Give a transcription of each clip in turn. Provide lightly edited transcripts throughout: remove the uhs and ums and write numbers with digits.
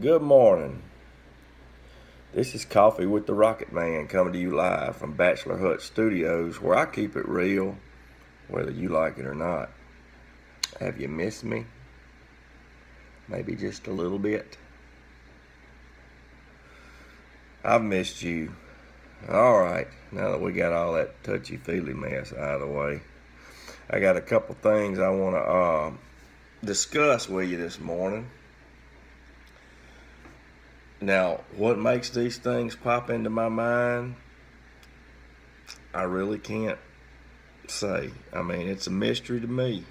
Good morning. This is Coffee with the Rockettman coming to you live from Bachelor Hut Studios, where I keep it real, whether you like it or not. Have you missed me? Maybe just a little bit. I've missed you. Alright, now that we got all that touchy-feely mess out of the way, I got a couple things I want to discuss with you this morning. Now, what makes these things pop into my mind, I really can't say. I mean, it's a mystery to me.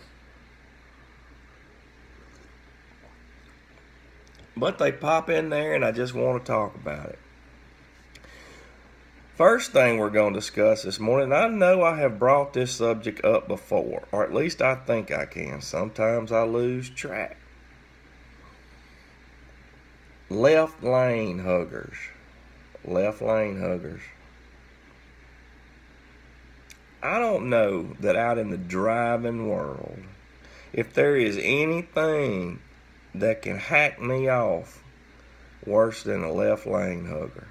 But they pop in there, and I just want to talk about it. First thing we're going to discuss this morning, I know I have brought this subject up before, or at least I think I can. Sometimes I lose track. Left lane huggers. Left lane huggers. I don't know that out in the driving world, if there is anything that can hack me off worse than a left lane hugger.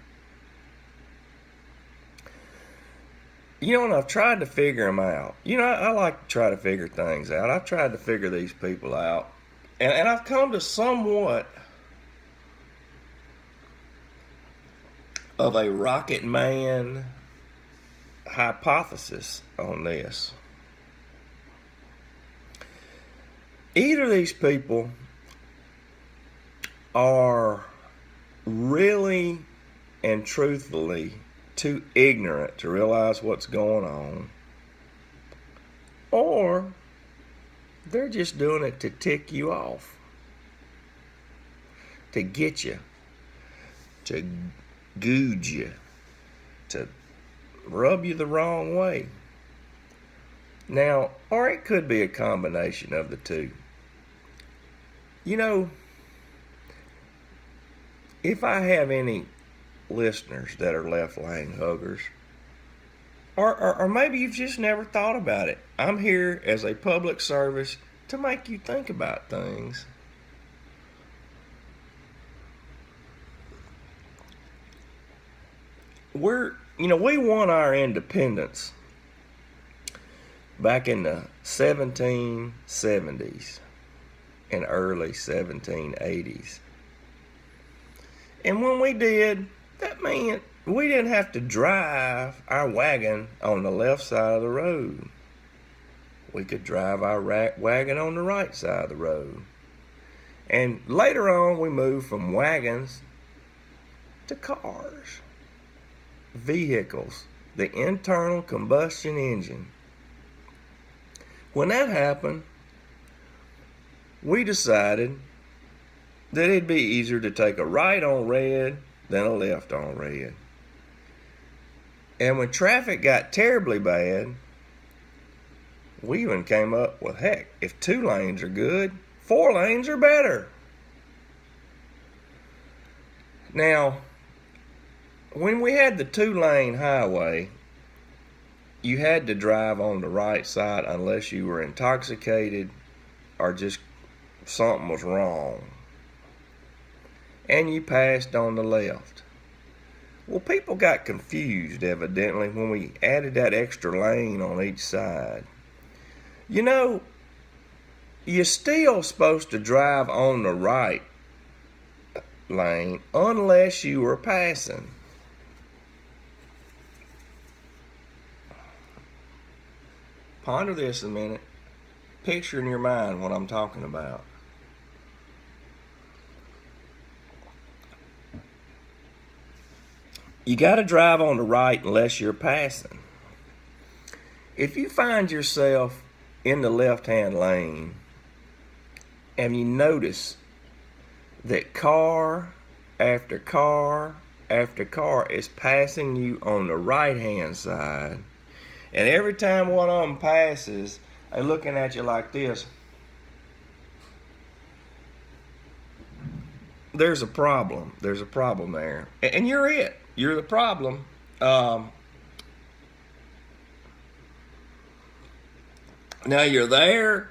You know, and I've tried to figure them out. You know, I like to try to figure things out. I've tried to figure these people out. And I've come to somewhat of a Rockettman hypothesis on this. Either of these people are really and truthfully too ignorant to realize what's going on, or they're just doing it to tick you off, to get you, to good you, to rub you the wrong way. Now, or it could be a combination of the two. You know, if I have any listeners that are left lane huggers, or maybe you've just never thought about it, I'm here as a public service to make you think about things. We won our independence back in the 1770s and early 1780s. And when we did, that meant we didn't have to drive our wagon on the left side of the road. We could drive our wagon on the right side of the road. And later on, we moved from wagons to cars. Vehicles, the internal combustion engine. When that happened, we decided that it'd be easier to take a right on red than a left on red. And when traffic got terribly bad, we even came up with, heck, if 2 lanes are good, 4 lanes are better. Now, when we had the 2-lane highway, you had to drive on the right side unless you were intoxicated or just something was wrong. And you passed on the left. Well, people got confused, evidently, when we added that extra lane on each side. You know, you're still supposed to drive on the right lane unless you were passing. Ponder this a minute. Picture in your mind what I'm talking about. You got to drive on the right unless you're passing. If you find yourself in the left-hand lane and you notice that car after car after car is passing you on the right-hand side, and every time one of them passes, they're looking at you like this, there's a problem. There's a problem there. And you're it. You're the problem. Now you're there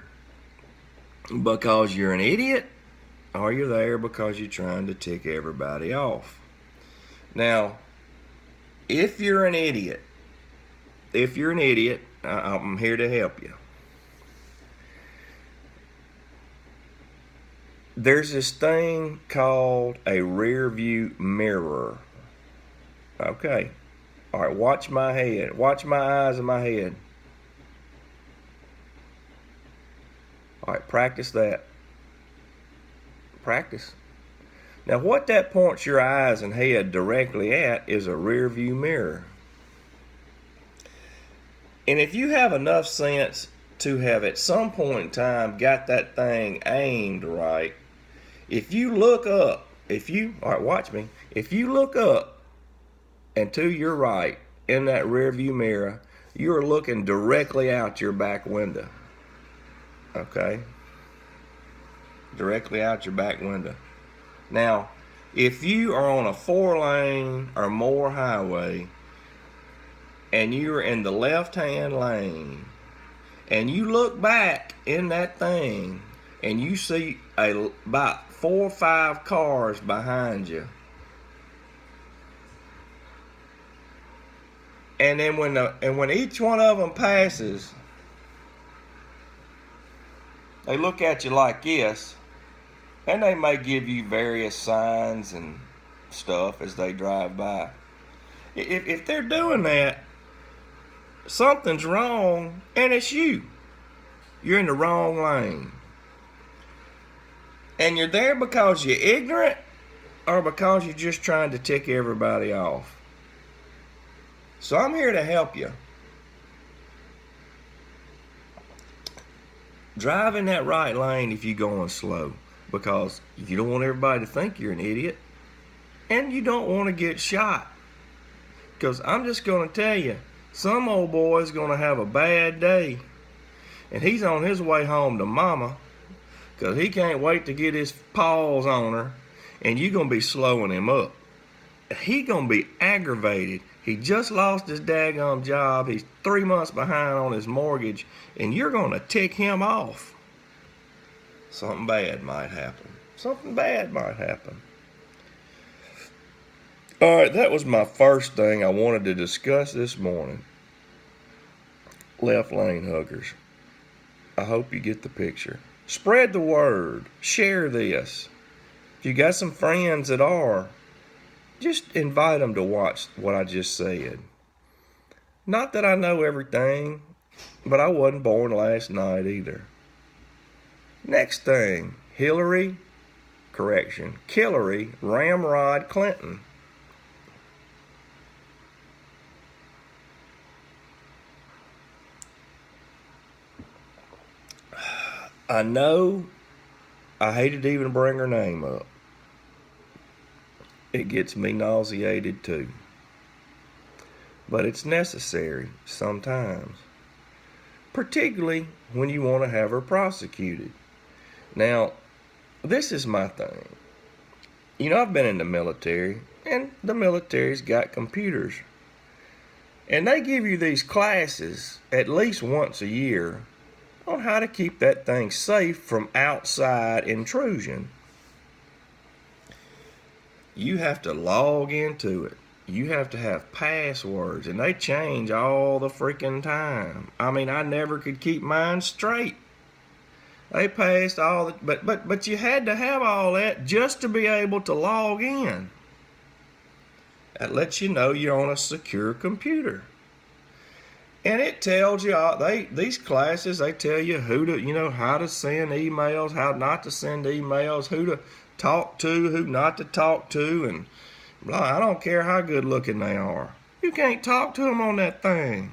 because you're an idiot, or you're there because you're trying to tick everybody off. Now, if you're an idiot, I'm here to help you. There's this thing called a rear view mirror. Okay. All right, watch my head. Watch my eyes and my head. All right, practice that. Practice. Now, what that points your eyes and head directly at is a rear view mirror. And if you have enough sense to have at some point in time got that thing aimed right, if you look up, all right, watch me. If you look up and to your right in that rear view mirror, you're looking directly out your back window. Okay? Directly out your back window. Now, if you are on a 4-lane or more highway and you're in the left-hand lane and you look back in that thing and you see about 4 or 5 cars behind you, and then when each one of them passes, they look at you like this, and they may give you various signs and stuff as they drive by. If they're doing that, something's wrong, and it's you. You're in the wrong lane. And you're there because you're ignorant or because you're just trying to tick everybody off. So I'm here to help you. Drive in that right lane if you're going slow, because you don't want everybody to think you're an idiot, and you don't want to get shot. Because I'm just going to tell you, some old boy's going to have a bad day, and he's on his way home to mama because he can't wait to get his paws on her, and you're going to be slowing him up. He's going to be aggravated. He just lost his daggum job. He's 3 months behind on his mortgage, and you're going to tick him off. Something bad might happen. Something bad might happen. All right, that was my first thing I wanted to discuss this morning. Left lane huggers. I hope you get the picture. Spread the word. Share this. If you got some friends that are, just invite them to watch what I just said. Not that I know everything, but I wasn't born last night either. Next thing, Killery Ramrod Clinton. I know I hated to even bring her name up. It gets me nauseated too. But it's necessary sometimes. Particularly when you want to have her prosecuted. Now, this is my thing. You know, I've been in the military, and the military's got computers. And they give you these classes at least once a year on how to keep that thing safe from outside intrusion. You have to log into it. You have to have passwords, and they change all the freaking time. I mean, I never could keep mine straight. They passed all the, but you had to have all that just to be able to log in. That lets you know you're on a secure computer. And it tells you all, these classes, they tell you how to send emails, how not to send emails, who to talk to, who not to talk to, and blah. I don't care how good looking they are. You can't talk to them on that thing.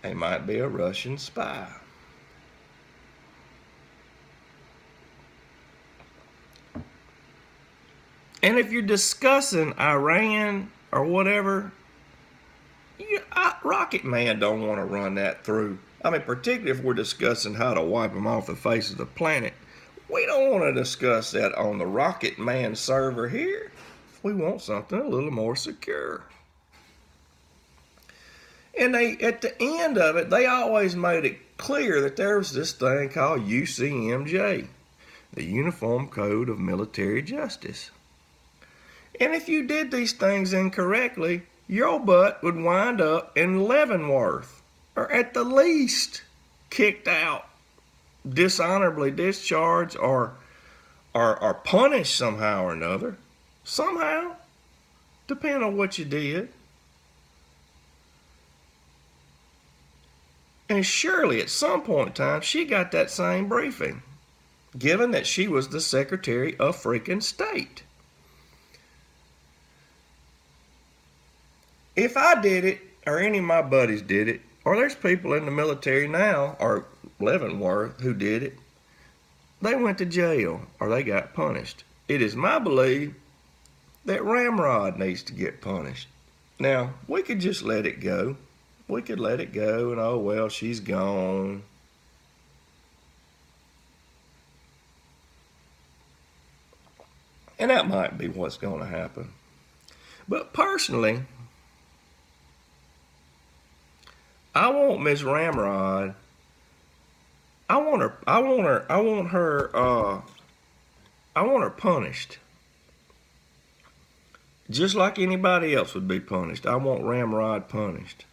They might be a Russian spy. And if you're discussing Iran or whatever, Rockettman don't want to run that through. I mean, particularly if we're discussing how to wipe them off the face of the planet. We don't want to discuss that on the Rockettman server here. We want something a little more secure. And at the end of it, they always made it clear that there was this thing called UCMJ. the Uniform Code of Military Justice. And if you did these things incorrectly, your butt would wind up in Leavenworth, or at the least kicked out, dishonorably discharged, or punished somehow or another. Somehow, depending on what you did. And surely at some point in time, she got that same briefing, given that she was the Secretary of freaking State. If I did it, or any of my buddies did it, or there's people in the military now, or Leavenworth, who did it, they went to jail, or they got punished. It is my belief that Ramrod needs to get punished. Now, we could just let it go. We could let it go, and oh well, she's gone. And that might be what's going to happen. But personally, I want Miss Ramrod. I want her punished. Just like anybody else would be punished. I want Ramrod punished.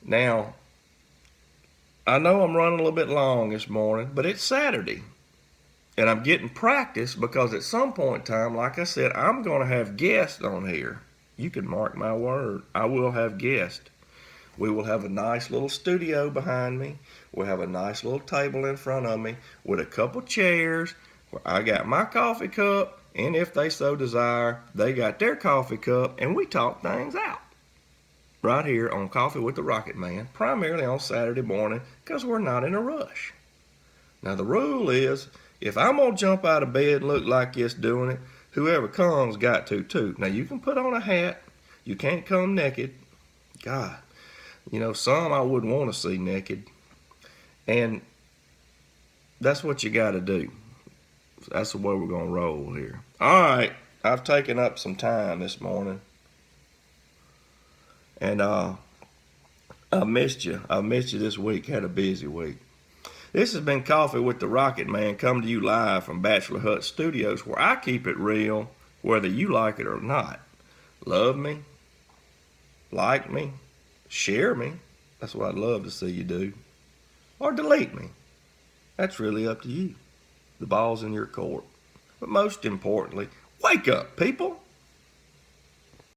Now, I know I'm running a little bit long this morning, but it's Saturday. And I'm getting practice because at some point in time, like I said, I'm going to have guests on here. You can mark my word. I will have guests. We will have a nice little studio behind me. We'll have a nice little table in front of me with a couple chairs where I got my coffee cup, and if they so desire, they got their coffee cup, and we talk things out. Right here on Coffee with the Rockettman, primarily on Saturday morning, because we're not in a rush. Now the rule is, if I'm going to jump out of bed and look like this doing it, whoever comes got to too. Now you can put on a hat. You can't come naked. God, you know, some I wouldn't want to see naked. And that's what you got to do. That's the way we're going to roll here. All right, I've taken up some time this morning. And I missed you. I missed you this week. Had a busy week. This has been Coffee with the Rockettman, coming to you live from Bachelor Hut Studios, where I keep it real, whether you like it or not. Love me, like me, share me. That's what I'd love to see you do. Or delete me. That's really up to you. The ball's in your court. But most importantly, wake up, people.